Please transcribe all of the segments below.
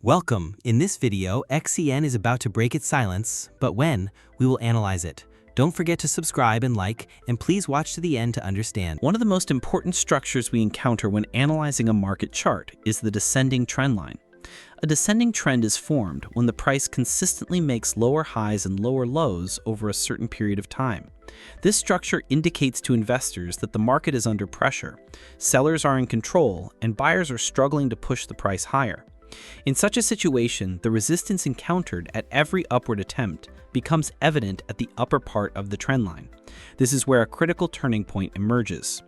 Welcome! In this video, XCN is about to break its silence, but when, we will analyze it. Don't forget to subscribe and like, and please watch to the end to understand. One of the most important structures we encounter when analyzing a market chart is the descending trend line. A descending trend is formed when the price consistently makes lower highs and lower lows over a certain period of time. This structure indicates to investors that the market is under pressure, sellers are in control, and buyers are struggling to push the price higher. In such a situation, the resistance encountered at every upward attempt becomes evident at the upper part of the trend line. This is where a critical turning point emerges.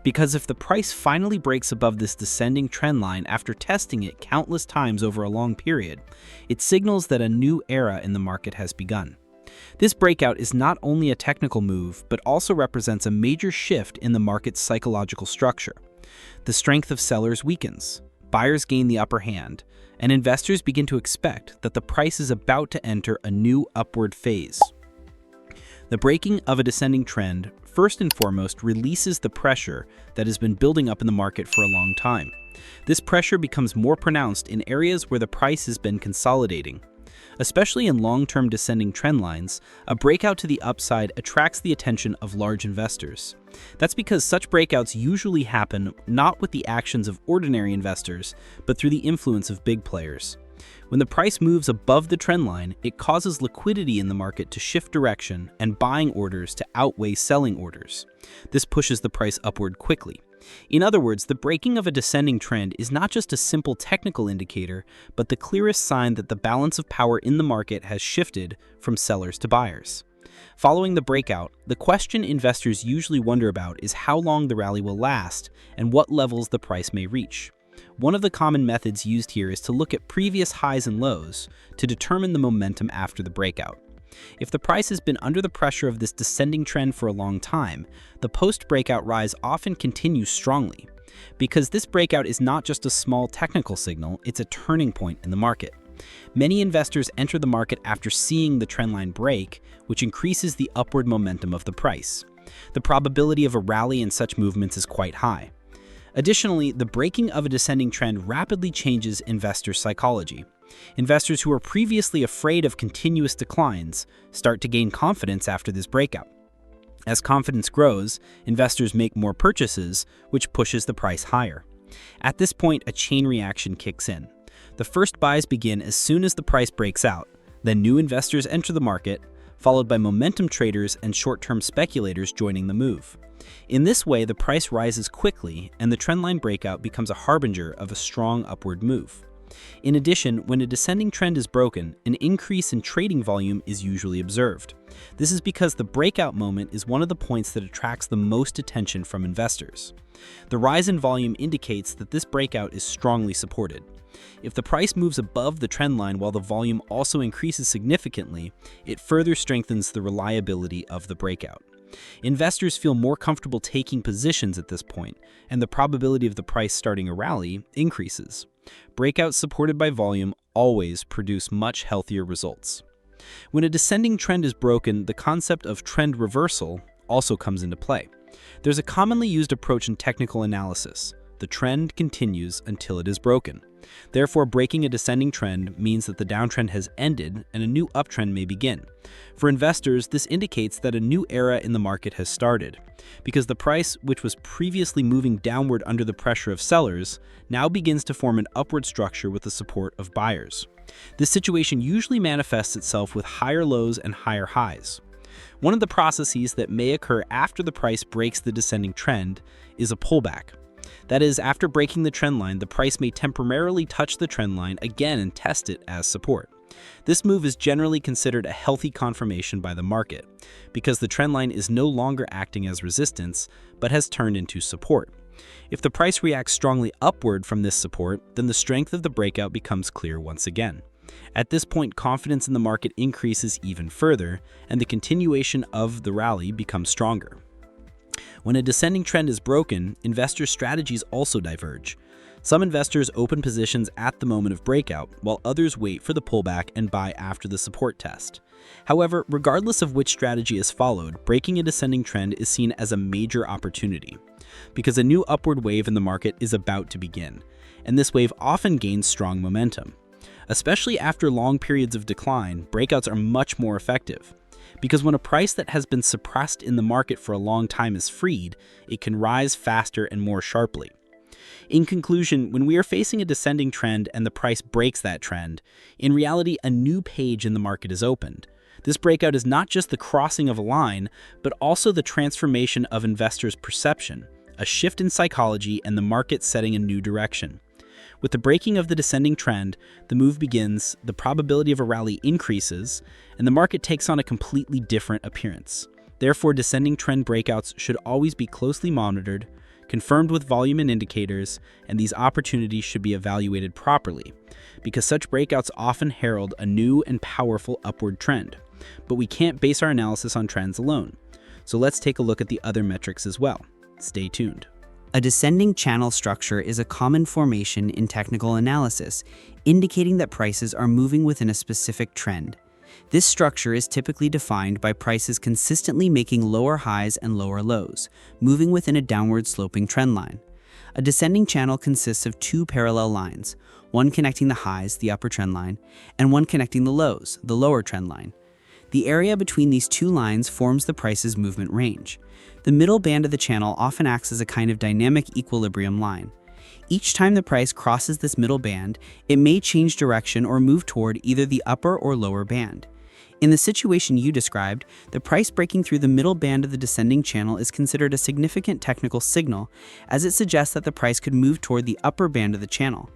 Because if the price finally breaks above this descending trend line after testing it countless times over a long period, it signals that a new era in the market has begun. This breakout is not only a technical move, but also represents a major shift in the market's psychological structure. The strength of sellers weakens, buyers gain the upper hand, and investors begin to expect that the price is about to enter a new upward phase. The breaking of a descending trend, first and foremost, releases the pressure that has been building up in the market for a long time. This pressure becomes more pronounced in areas where the price has been consolidating. Especially in long-term descending trend lines, a breakout to the upside attracts the attention of large investors. That's because such breakouts usually happen not with the actions of ordinary investors, but through the influence of big players. When the price moves above the trend line, it causes liquidity in the market to shift direction and buying orders to outweigh selling orders. This pushes the price upward quickly. In other words, the breaking of a descending trend is not just a simple technical indicator, but the clearest sign that the balance of power in the market has shifted from sellers to buyers. Following the breakout, the question investors usually wonder about is how long the rally will last and what levels the price may reach. One of the common methods used here is to look at previous highs and lows to determine the momentum after the breakout. If the price has been under the pressure of this descending trend for a long time, the post-breakout rise often continues strongly. Because this breakout is not just a small technical signal, it's a turning point in the market. Many investors enter the market after seeing the trendline break, which increases the upward momentum of the price. The probability of a rally in such movements is quite high. Additionally, the breaking of a descending trend rapidly changes investor psychology. Investors who were previously afraid of continuous declines start to gain confidence after this breakout. As confidence grows, investors make more purchases, which pushes the price higher. At this point, a chain reaction kicks in. The first buys begin as soon as the price breaks out, then new investors enter the market, followed by momentum traders and short-term speculators joining the move. In this way, the price rises quickly, and the trendline breakout becomes a harbinger of a strong upward move. In addition, when a descending trend is broken, an increase in trading volume is usually observed. This is because the breakout moment is one of the points that attracts the most attention from investors. The rise in volume indicates that this breakout is strongly supported. If the price moves above the trend line while the volume also increases significantly, it further strengthens the reliability of the breakout. Investors feel more comfortable taking positions at this point, and the probability of the price starting a rally increases. Breakouts supported by volume always produce much healthier results. When a descending trend is broken, the concept of trend reversal also comes into play. There's a commonly used approach in technical analysis. The trend continues until it is broken. Therefore, breaking a descending trend means that the downtrend has ended and a new uptrend may begin. For investors, this indicates that a new era in the market has started, because the price, which was previously moving downward under the pressure of sellers, now begins to form an upward structure with the support of buyers. This situation usually manifests itself with higher lows and higher highs. One of the processes that may occur after the price breaks the descending trend is a pullback. That is, after breaking the trend line, the price may temporarily touch the trend line again and test it as support. This move is generally considered a healthy confirmation by the market, because the trend line is no longer acting as resistance, but has turned into support. If the price reacts strongly upward from this support, then the strength of the breakout becomes clear once again. At this point, confidence in the market increases even further, and the continuation of the rally becomes stronger. When a descending trend is broken, investor strategies also diverge. Some investors open positions at the moment of breakout, while others wait for the pullback and buy after the support test. However, regardless of which strategy is followed, breaking a descending trend is seen as a major opportunity, because a new upward wave in the market is about to begin, and this wave often gains strong momentum. Especially after long periods of decline, breakouts are much more effective. Because when a price that has been suppressed in the market for a long time is freed, it can rise faster and more sharply. In conclusion, when we are facing a descending trend and the price breaks that trend, in reality, a new page in the market is opened. This breakout is not just the crossing of a line, but also the transformation of investors' perception, a shift in psychology and the market setting a new direction. With the breaking of the descending trend, the move begins, the probability of a rally increases, and the market takes on a completely different appearance. Therefore, descending trend breakouts should always be closely monitored, confirmed with volume and indicators, and these opportunities should be evaluated properly, because such breakouts often herald a new and powerful upward trend. But we can't base our analysis on trends alone. So let's take a look at the other metrics as well. Stay tuned. A descending channel structure is a common formation in technical analysis, indicating that prices are moving within a specific trend. This structure is typically defined by prices consistently making lower highs and lower lows, moving within a downward sloping trend line. A descending channel consists of two parallel lines, one connecting the highs, the upper trend line, and one connecting the lows, the lower trend line. The area between these two lines forms the price's movement range. The middle band of the channel often acts as a kind of dynamic equilibrium line. Each time the price crosses this middle band, it may change direction or move toward either the upper or lower band. In the situation you described, the price breaking through the middle band of the descending channel is considered a significant technical signal, as it suggests that the price could move toward the upper band of the channel.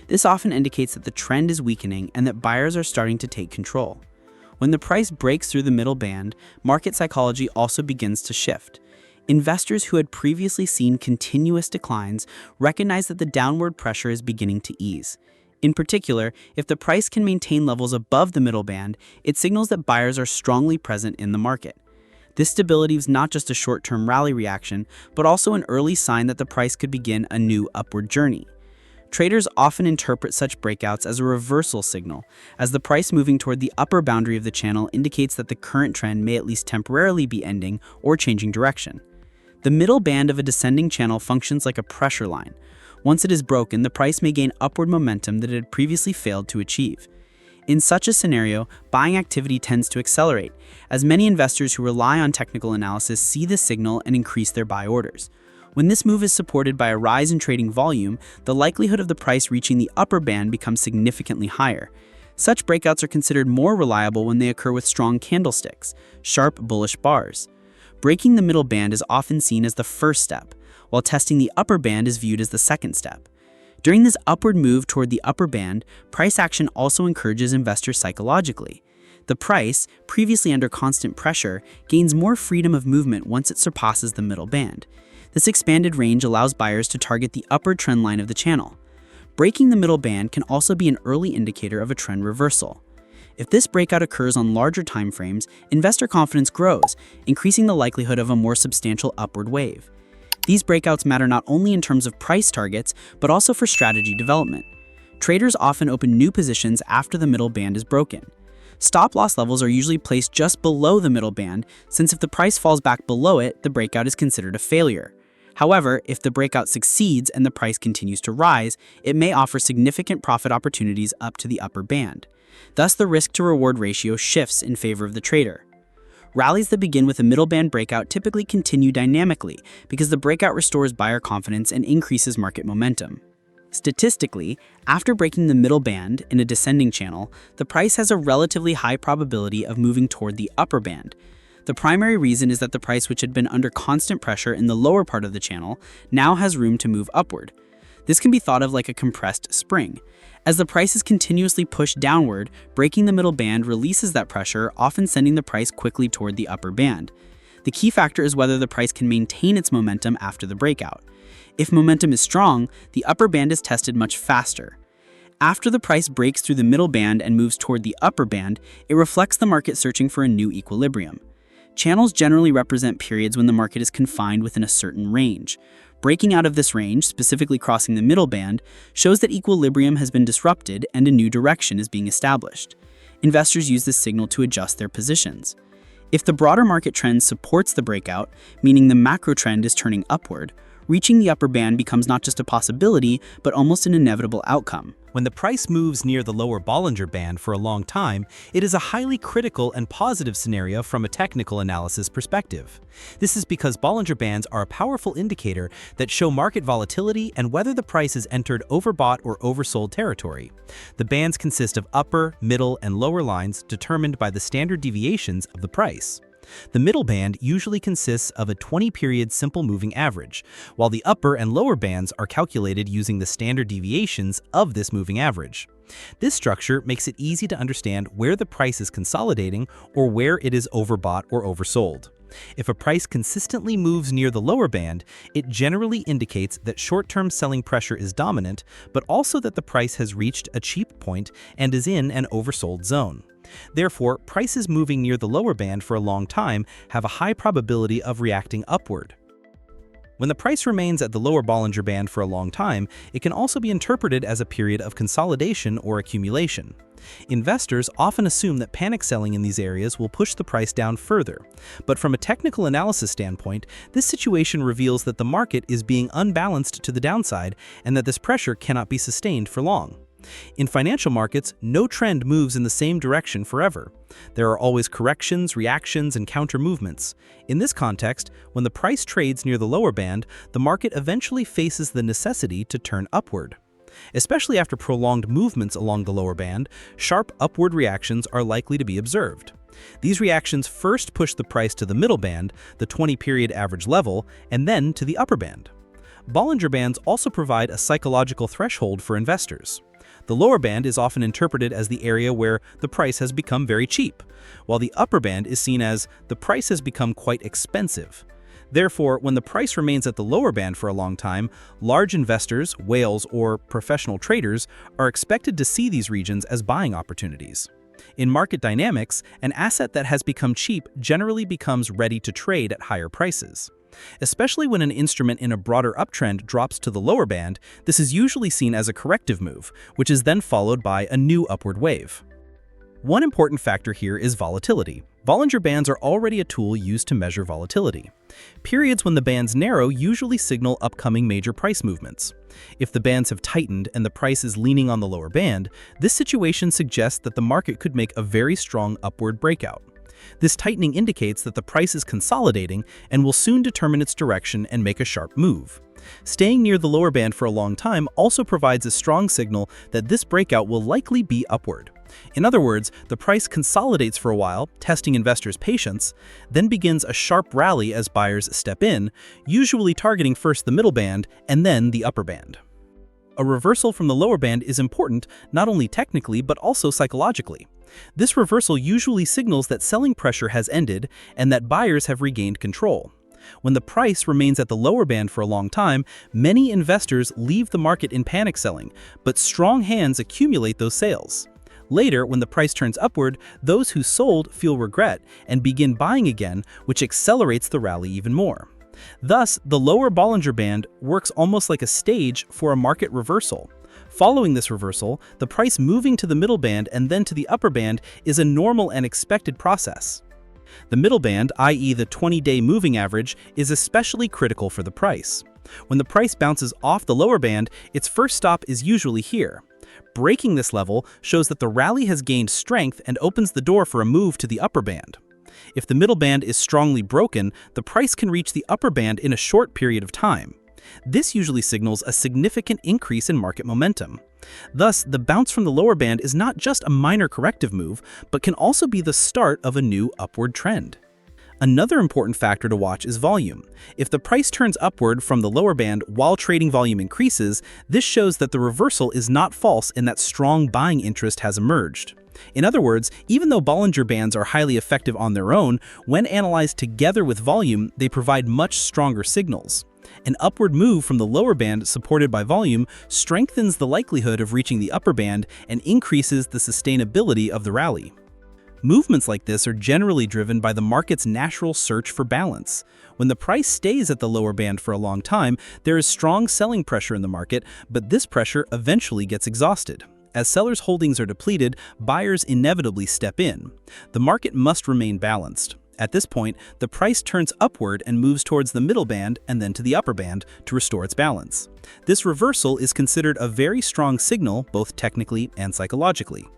This often indicates that the trend is weakening and that buyers are starting to take control. When the price breaks through the middle band, market psychology also begins to shift. Investors who had previously seen continuous declines recognize that the downward pressure is beginning to ease. In particular, if the price can maintain levels above the middle band, it signals that buyers are strongly present in the market. This stability is not just a short-term rally reaction, but also an early sign that the price could begin a new upward journey. Traders often interpret such breakouts as a reversal signal, as the price moving toward the upper boundary of the channel indicates that the current trend may at least temporarily be ending or changing direction. The middle band of a descending channel functions like a pressure line. Once it is broken, the price may gain upward momentum that it had previously failed to achieve. In such a scenario, buying activity tends to accelerate, as many investors who rely on technical analysis see the signal and increase their buy orders. When this move is supported by a rise in trading volume, the likelihood of the price reaching the upper band becomes significantly higher. Such breakouts are considered more reliable when they occur with strong candlesticks, sharp bullish bars. Breaking the middle band is often seen as the first step, while testing the upper band is viewed as the second step. During this upward move toward the upper band, price action also encourages investors psychologically. The price, previously under constant pressure, gains more freedom of movement once it surpasses the middle band. This expanded range allows buyers to target the upper trend line of the channel. Breaking the middle band can also be an early indicator of a trend reversal. If this breakout occurs on larger time frames, investor confidence grows, increasing the likelihood of a more substantial upward wave. These breakouts matter not only in terms of price targets, but also for strategy development. Traders often open new positions after the middle band is broken. Stop-loss levels are usually placed just below the middle band, since if the price falls back below it, the breakout is considered a failure. However, if the breakout succeeds and the price continues to rise, it may offer significant profit opportunities up to the upper band. Thus, the risk-to-reward ratio shifts in favor of the trader. Rallies that begin with a middle band breakout typically continue dynamically because the breakout restores buyer confidence and increases market momentum. Statistically, after breaking the middle band in a descending channel, the price has a relatively high probability of moving toward the upper band. The primary reason is that the price, which had been under constant pressure in the lower part of the channel, now has room to move upward. This can be thought of like a compressed spring. As the price is continuously pushed downward, breaking the middle band releases that pressure, often sending the price quickly toward the upper band. The key factor is whether the price can maintain its momentum after the breakout. If momentum is strong, the upper band is tested much faster. After the price breaks through the middle band and moves toward the upper band, it reflects the market searching for a new equilibrium. Channels generally represent periods when the market is confined within a certain range. Breaking out of this range, specifically crossing the middle band, shows that equilibrium has been disrupted and a new direction is being established. Investors use this signal to adjust their positions. If the broader market trend supports the breakout, meaning the macro trend is turning upward, Reaching the upper band becomes not just a possibility, but almost an inevitable outcome. When the price moves near the lower Bollinger Band for a long time, it is a highly critical and positive scenario from a technical analysis perspective. This is because Bollinger Bands are a powerful indicator that show market volatility and whether the price has entered overbought or oversold territory. The bands consist of upper, middle, and lower lines determined by the standard deviations of the price. The middle band usually consists of a 20-period simple moving average, while the upper and lower bands are calculated using the standard deviations of this moving average. This structure makes it easy to understand where the price is consolidating or where it is overbought or oversold. If a price consistently moves near the lower band, it generally indicates that short-term selling pressure is dominant, but also that the price has reached a cheap point and is in an oversold zone. Therefore, prices moving near the lower band for a long time have a high probability of reacting upward. When the price remains at the lower Bollinger Band for a long time, it can also be interpreted as a period of consolidation or accumulation. Investors often assume that panic selling in these areas will push the price down further. But from a technical analysis standpoint, this situation reveals that the market is being unbalanced to the downside and that this pressure cannot be sustained for long. In financial markets, no trend moves in the same direction forever. There are always corrections, reactions, and counter movements. In this context, when the price trades near the lower band, the market eventually faces the necessity to turn upward. Especially after prolonged movements along the lower band, sharp upward reactions are likely to be observed. These reactions first push the price to the middle band, the 20-period average level, and then to the upper band. Bollinger Bands also provide a psychological threshold for investors. The lower band is often interpreted as the area where the price has become very cheap, while the upper band is seen as the price has become quite expensive. Therefore, when the price remains at the lower band for a long time, large investors, whales, or professional traders are expected to see these regions as buying opportunities. In market dynamics, an asset that has become cheap generally becomes ready to trade at higher prices. Especially when an instrument in a broader uptrend drops to the lower band, this is usually seen as a corrective move, which is then followed by a new upward wave. One important factor here is volatility. Bollinger Bands are already a tool used to measure volatility. Periods when the bands narrow usually signal upcoming major price movements. If the bands have tightened and the price is leaning on the lower band, this situation suggests that the market could make a very strong upward breakout. This tightening indicates that the price is consolidating and will soon determine its direction and make a sharp move. Staying near the lower band for a long time also provides a strong signal that this breakout will likely be upward. In other words, the price consolidates for a while, testing investors' patience, then begins a sharp rally as buyers step in, usually targeting first the middle band and then the upper band. A reversal from the lower band is important not only technically but also psychologically. This reversal usually signals that selling pressure has ended and that buyers have regained control. When the price remains at the lower band for a long time, many investors leave the market in panic selling, but strong hands accumulate those sales. Later, when the price turns upward, those who sold feel regret and begin buying again, which accelerates the rally even more. Thus, the lower Bollinger Band works almost like a stage for a market reversal. Following this reversal, the price moving to the middle band and then to the upper band is a normal and expected process. The middle band, i.e. the 20-day moving average, is especially critical for the price. When the price bounces off the lower band, its first stop is usually here. Breaking this level shows that the rally has gained strength and opens the door for a move to the upper band. If the middle band is strongly broken, the price can reach the upper band in a short period of time. This usually signals a significant increase in market momentum. Thus, the bounce from the lower band is not just a minor corrective move, but can also be the start of a new upward trend. Another important factor to watch is volume. If the price turns upward from the lower band while trading volume increases, this shows that the reversal is not false and that strong buying interest has emerged. In other words, even though Bollinger Bands are highly effective on their own, when analyzed together with volume, they provide much stronger signals. An upward move from the lower band supported by volume strengthens the likelihood of reaching the upper band and increases the sustainability of the rally. Movements like this are generally driven by the market's natural search for balance. When the price stays at the lower band for a long time, there is strong selling pressure in the market, but this pressure eventually gets exhausted. As sellers' holdings are depleted, buyers inevitably step in. The market must remain balanced. At this point, the price turns upward and moves towards the middle band and then to the upper band to restore its balance. This reversal is considered a very strong signal, both technically and psychologically.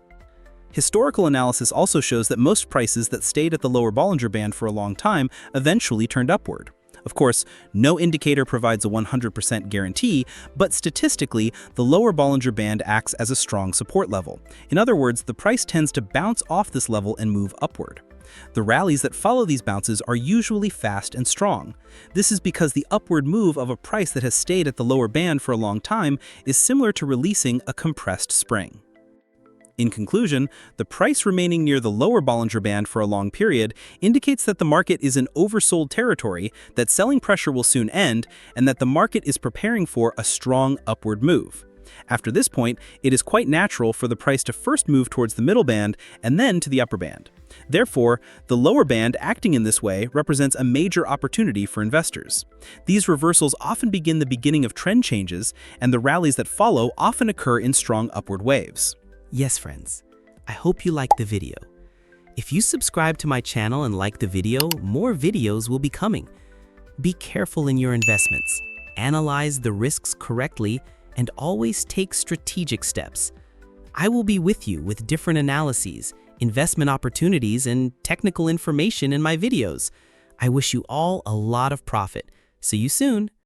Historical analysis also shows that most prices that stayed at the lower Bollinger Band for a long time eventually turned upward. Of course, no indicator provides a 100% guarantee, but statistically, the lower Bollinger Band acts as a strong support level. In other words, the price tends to bounce off this level and move upward. The rallies that follow these bounces are usually fast and strong. This is because the upward move of a price that has stayed at the lower band for a long time is similar to releasing a compressed spring. In conclusion, the price remaining near the lower Bollinger Band for a long period indicates that the market is in oversold territory, that selling pressure will soon end, and that the market is preparing for a strong upward move. After this point, it is quite natural for the price to first move towards the middle band and then to the upper band. Therefore, the lower band acting in this way represents a major opportunity for investors. These reversals often begin the beginning of trend changes, and the rallies that follow often occur in strong upward waves. Yes, friends, I hope you liked the video. If you subscribe to my channel and like the video, more videos will be coming. Be careful in your investments, analyze the risks correctly, and always take strategic steps. I will be with you with different analyses, investment opportunities, and technical information in my videos. I wish you all a lot of profit. See you soon.